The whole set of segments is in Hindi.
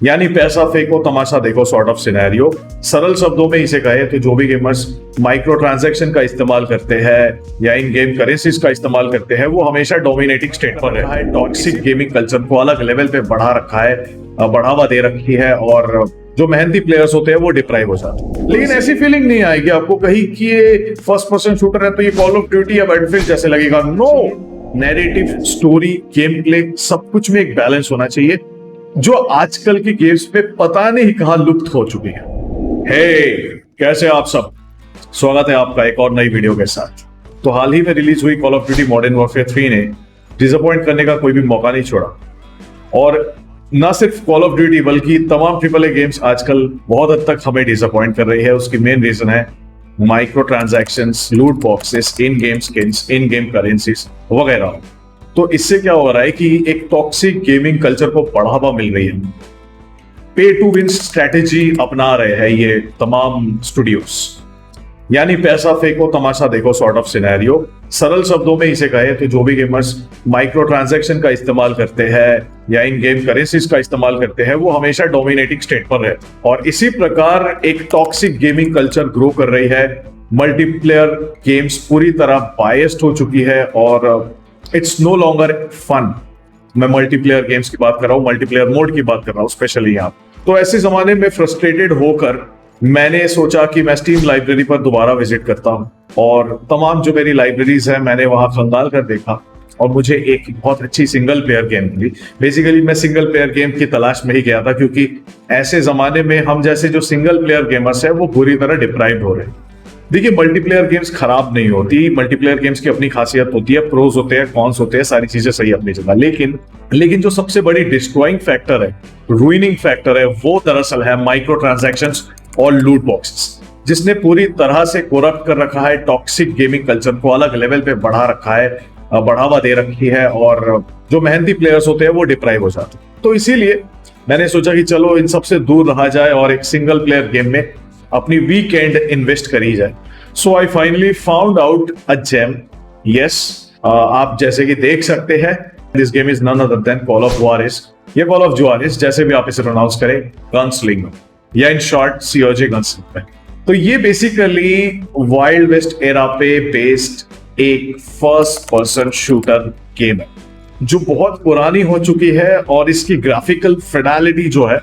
यानी पैसा फेंको तमाशा देखो सॉर्ट ऑफ सिनेरियो। सरल शब्दों में इसे कहे तो जो भी गेमर्स माइक्रो ट्रांजैक्शन का इस्तेमाल करते हैं या इन गेम करेंसीज का इस्तेमाल करते हैं वो हमेशा डोमिनेटिंग स्टेट पर रहा है। टॉक्सिक गेमिंग कल्चर को अलग लेवल पे बढ़ा रखा है, बढ़ावा दे रखी है और जो मेहनती प्लेयर्स होते हैं वो डिप्राइव हो जाते हैं। लेकिन ऐसी फीलिंग नहीं आएगी आपको कहीं कि ये फर्स्ट पर्सन शूटर है तो ये कॉल ऑफ ड्यूटी या बैटलफील्ड जैसे लगेगा। No, narrative, story, gameplay सब कुछ में एक बैलेंस होना चाहिए जो आजकल की गेम्स पे पता नहीं कहां लुप्त हो चुकी है। हे, कैसे आप सब? स्वागत है आपका एक और नई वीडियो के साथ। तो हाल ही में रिलीज हुई call of duty modern warfare 3 ने डिसअपॉइंट करने का कोई भी मौका नहीं छोड़ा और ना सिर्फ कॉल ऑफ ड्यूटी बल्कि तमाम ट्रिपल ए गेम्स आजकल बहुत हद तक हमें डिसअपॉइंट कर रही है। उसकी मेन रीजन है माइक्रो ट्रांजैक्शंस, लूट बॉक्सेस, इन गेम स्किन्स, इन गेम करेंसीज वगैरह। तो इससे क्या हो रहा है कि एक टॉक्सिक गेमिंग कल्चर को बढ़ावा मिल रही है। पे टू विन स्ट्रेटेजी अपना रहे हैं ये तमाम स्टूडियोज, यानी पैसा फेंको तमाशा देखो सॉर्ट ऑफ सिनेरियो। सरल शब्दों में इसे कहे तो जो भी गेमर्स माइक्रो ट्रांजैक्शन का इस्तेमाल करते हैं या इन गेम करेंसीज का इस्तेमाल करते हैं वो हमेशा डोमिनेटिंग स्टेट पर है और इसी प्रकार एक टॉक्सिक गेमिंग कल्चर ग्रो कर रही है। मल्टीप्लेयर गेम्स पूरी तरह बायस्ड हो चुकी है और इट्स नो लॉन्गर फन। मैं मल्टीप्लेयर गेम्स की बात कर रहा हूँ, मल्टीप्लेयर मोड की बात कर रहा हूँ स्पेशली यहाँ। तो ऐसे जमाने में फ्रस्ट्रेटेड होकर मैंने सोचा कि मैं स्टीम लाइब्रेरी पर दोबारा विजिट करता हूँ और तमाम जो मेरी लाइब्रेरीज है मैंने वहां खंगाल कर देखा और मुझे एक बहुत अच्छी सिंगल प्लेयर गेम मिली। बेसिकली मैं सिंगल प्लेयर गेम की तलाश में ही गया था क्योंकि ऐसे जमाने में हम जैसे जो सिंगल प्लेयर गेमर्स है वो बुरी तरह डिप्राइव्ड हो रहे हैं। देखिए, मल्टीप्लेयर गेम्स खराब नहीं होती, मल्टीप्लेयर गेम्स की अपनी खासियत होती है, प्रोज होते हैं, कॉन्स होते हैं, सारी चीजें सही अपनी जगह। लेकिन जो सबसे बड़ी डिस्ट्रॉइंग फैक्टर है, रूइनिंग फैक्टर है, वो दरअसल है माइक्रो ट्रांजैक्शंस और लूट बॉक्सेस, जिसने पूरी तरह से कोरप्ट कर रखा है टॉक्सिक गेमिंग कल्चर को, अलग लेवल पे बढ़ा रखा है, बढ़ावा दे रखी है और जो मेहनती प्लेयर्स होते हैं वो डिप्राइव हो जाते हैं। तो इसीलिए मैंने सोचा कि चलो इन सबसे दूर रहा जाए और एक सिंगल प्लेयर गेम में अपनी वीकेंड इन्वेस्ट करी जाए। So I finally found out a gem. Yes, आप जैसे कि देख सकते हैं this game is none other than Call of Juarez. ये कॉल ऑफ जुआरिस, जैसे भी आप इसे प्रोनाउंस करें, गनस्लिंगर या इन शॉर्ट सीओजी गनस्लिंगर। तो ये बेसिकली वाइल्ड वेस्ट एरा पे बेस्ड एक फर्स्ट पर्सन शूटर गेम है जो बहुत पुरानी हो चुकी है और इसकी ग्राफिकल फिडेलिटी जो है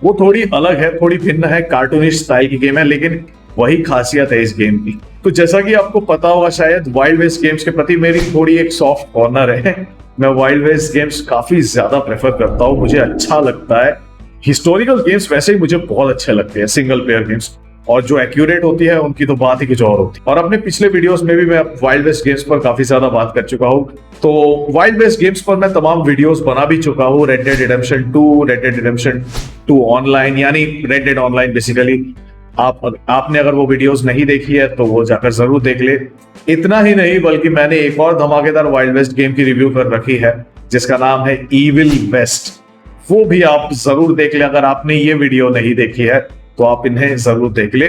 वो थोड़ी अलग है, थोड़ी भिन्न है, कार्टूनिश स्टाइल की गेम है, लेकिन वही खासियत है इस गेम की। तो जैसा कि आपको पता होगा शायद, वाइल्ड वेस्ट गेम्स के प्रति मेरी थोड़ी एक सॉफ्ट कॉर्नर है। मैं वाइल्ड वेस्ट गेम्स काफी ज्यादा प्रेफर करता हूँ, मुझे अच्छा लगता है। हिस्टोरिकल गेम्स वैसे ही मुझे बहुत अच्छे लगते हैं, सिंगल प्लेयर गेम्स, और जो एक्यूरेट होती है उनकी तो बात ही कुछ और होती है। और अपने पिछले वीडियोस में भी मैं वाइल्ड वेस्ट गेम्स पर काफी ज्यादा बात कर चुका हूँ। तो वाइल्ड वेस्ट गेम्स पर मैं तमाम वीडियोस बना भी चुका हूँ। Red Dead Redemption 2, red Dead Redemption 2 online, यानी रेड डेड ऑनलाइन बेसिकली। आपने अगर वो वीडियोस नहीं देखी है तो वो जाकर जरूर देख ले। इतना ही नहीं बल्कि मैंने एक और धमाकेदार वाइल्ड वेस्ट गेम की रिव्यू कर रखी है जिसका नाम है इविल वेस्ट। वो भी आप जरूर देख ले। अगर आपने ये वीडियो नहीं देखी है तो आप इन्हें जरूर देख ले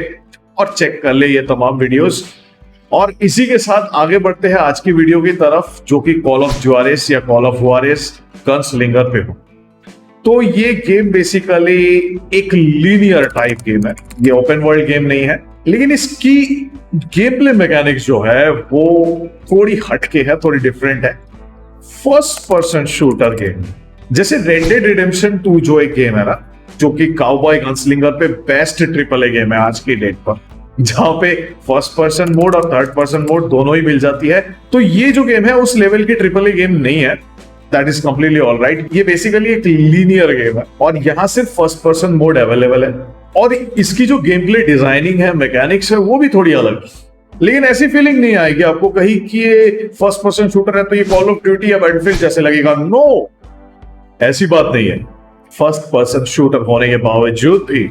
और चेक कर ले ये तमाम वीडियोस। और इसी के साथ आगे बढ़ते हैं आज की वीडियो की तरफ, जो कि कॉल ऑफ जुआरिस या कॉल ऑफ जुआरिस गनस्लिंगर पे हो। तो ये गेम बेसिकली एक लीनियर टाइप गेम है, ये ओपन वर्ल्ड गेम नहीं है, लेकिन इसकी गेम प्ले मैकेनिक्स जो है वो थोड़ी हटके है, थोड़ी डिफरेंट है। फर्स्ट पर्सन शूटर गेम जैसे रेड डेड रिडेम्पशन 2 जो एक गेम है ना, जो कि काउबॉय गनस्लिंगर पे बेस्ट ट्रिपल ए गेम है आज की डेट पर, जहां पे फर्स्ट पर्सन मोड और थर्ड पर्सन मोड दोनों ही मिल जाती है। तो ये जो गेम है उस लेवल की ट्रिपल ए गेम नहीं है। That is completely alright. ये बेसिकली एक लीनियर गेम है और यहां सिर्फ फर्स्ट पर्सन मोड अवेलेबल है और इसकी जो गेम प्ले डिजाइनिंग है, मैकेनिक्स है, वो भी थोड़ी अलग है। लेकिन ऐसी फीलिंग नहीं आएगी आपको कहीं कि ये फर्स्ट पर्सन शूटर है तो ये कॉल ऑफ ड्यूटी या बैटलफील्ड जैसे लगेगा। नो, ऐसी बात नहीं है। फर्स्ट पर्सन शूटर होने के बावजूद भी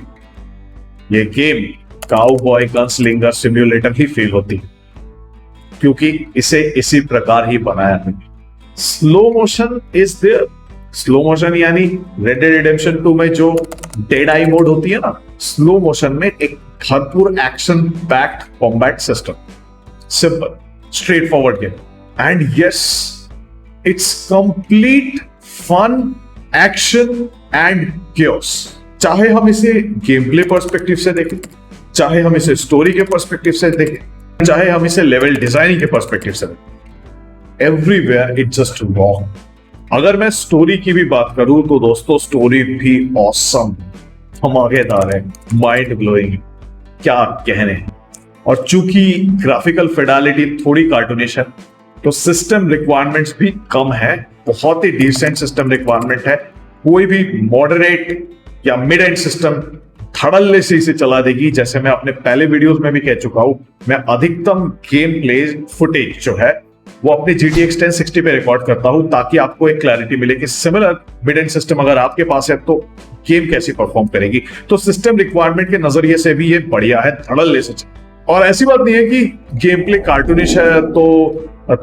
ये गेम काउबॉय गनस्लिंगर सिम्युलेटर ही फील होती है क्योंकि इसे इसी प्रकार ही बनाया है। Slow motion is there. Slow motion यानी रेड डेड रिडेम्पशन 2 में जो डेड आई मोड होती है ना, स्लो मोशन में एक भरपूर action packed combat system, simple straightforward game. And yes, it's complete fun, action and chaos। चाहे हम इसे गेम प्ले पर्सपेक्टिव से देखें, चाहे हम इसे स्टोरी के पर्सपेक्टिव से देखें, चाहे हम इसे लेवल डिजाइनिंग के पर्सपेक्टिव से देखें, एवरीवेयर इट जस्ट रॉन्ग। अगर मैं स्टोरी की भी बात करूं तो दोस्तों स्टोरी भी ऑसम, धमाकेदार है, माइंड ब्लोइंग, क्या कहने। और चूंकि ग्राफिकल फिडेलिटी थोड़ी कार्टूनिश है तो सिस्टम रिक्वायरमेंट्स भी कम है, बहुत ही डिसेंट सिस्टम रिक्वायरमेंट है। कोई भी मॉडरेट या मिड एंड सिस्टम धड़ल्ले से इसे चला देगी। जैसे मैं अपने पहले वीडियोस में भी कह चुका हूं, मैं अधिकतम गेम प्ले फुटेज जो है वो अपने GTX 1060 पे रिकॉर्ड करता हूं ताकि आपको एक क्लैरिटी मिले कि सिमिलर मिड एंड सिस्टम अगर आपके पास है तो गेम कैसी परफॉर्म करेगी। तो सिस्टम रिक्वायरमेंट के नजरिए से भी ये बढ़िया है, धड़ल्ले से। और ऐसी बात नहीं है कि गेम प्ले कार्टूनिश है तो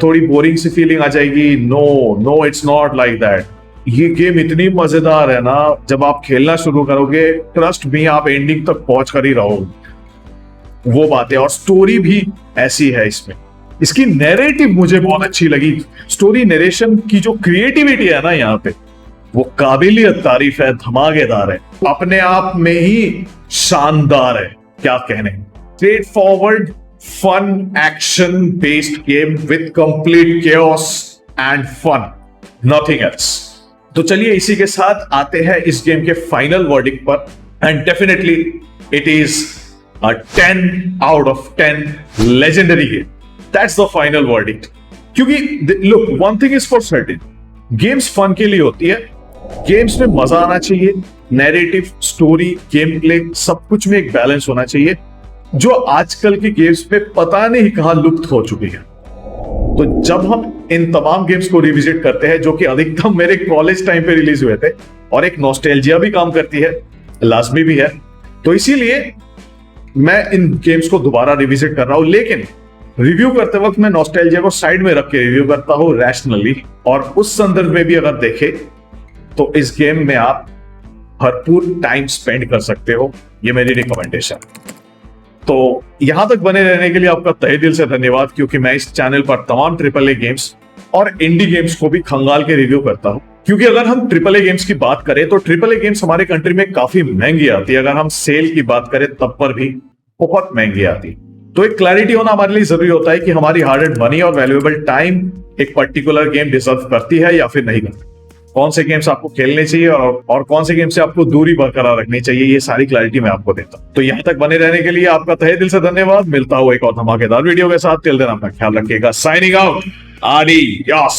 थोड़ी बोरिंग सी फीलिंग आ जाएगी। No it's not like that. ये गेम इतनी मजेदार है ना, जब आप खेलना शुरू करोगे ट्रस्ट मी आप एंडिंग तक पहुंच कर ही रहोगे। वो बात है। और स्टोरी भी ऐसी है इसमें। इसकी नैरेटिव मुझे बहुत अच्छी लगी। स्टोरी नरेशन की जो क्रिएटिविटी है ना यहाँ पे, वो काबिलियत तारीफ है, धमाकेदार है, अपने आप में ही शानदार है, क्या कहने। Straightforward fun action based game with complete chaos and fun, nothing else. तो चलिए इसी के साथ आते हैं इस गेम के फाइनल वर्डिक्ट पर। And definitely it is a 10 out of 10 legendary game. That's the final verdict. क्योंकि look, one thing is for certain, games fun के लिए होती है, गेम्स में मजा आना चाहिए, नैरेटिव, स्टोरी, गेम प्ले सब कुछ में एक बैलेंस होना चाहिए, जो आजकल के गेम्स में पता नहीं कहां लुप्त हो चुकी है। तो जब हम इन तमाम गेम्स को रिविजिट करते हैं, जो कि अधिकतम मेरे कॉलेज टाइम पे रिलीज हुए थे, और एक नॉस्टैल्जिया भी काम करती है, लाजमी भी है, तो इसीलिए मैं इन गेम्स को दोबारा रिविजिट कर रहा हूं। लेकिन रिव्यू करते वक्त मैं नॉस्टैल्जिया को साइड में रख के रिव्यू करता हूं रैशनली। और उस संदर्भ में भी अगर देखें तो इस गेम में आप भरपूर टाइम स्पेंड कर सकते हो, ये मेरी रिकमेंडेशन। तो यहां तक बने रहने के लिए आपका तहे दिल से धन्यवाद, क्योंकि मैं इस चैनल पर तमाम AAA गेम्स और इंडी गेम्स को भी खंगाल के रिव्यू करता हूं। क्योंकि अगर हम AAA गेम्स की बात करें तो AAA गेम्स हमारे कंट्री में काफी महंगी आती है। अगर हम सेल की बात करें तब पर भी बहुत महंगी आती है। तो एक क्लैरिटी होना हमारे लिए जरूरी होता है कि हमारी हार्ड एंड मनी और वैल्यूएबल टाइम एक पर्टिकुलर गेम डिजर्व करती है या फिर नहीं करती। कौन से गेम्स आपको खेलने चाहिए और कौन से गेम से आपको दूरी बरकरार रखनी चाहिए, ये सारी क्लैरिटी मैं आपको देता हूं। तो यहां तक बने रहने के लिए आपका तहे दिल से धन्यवाद। मिलता हूं एक और धमाकेदार वीडियो के साथ। टिल देन अपना ख्याल रखिएगा। Signing out, adios.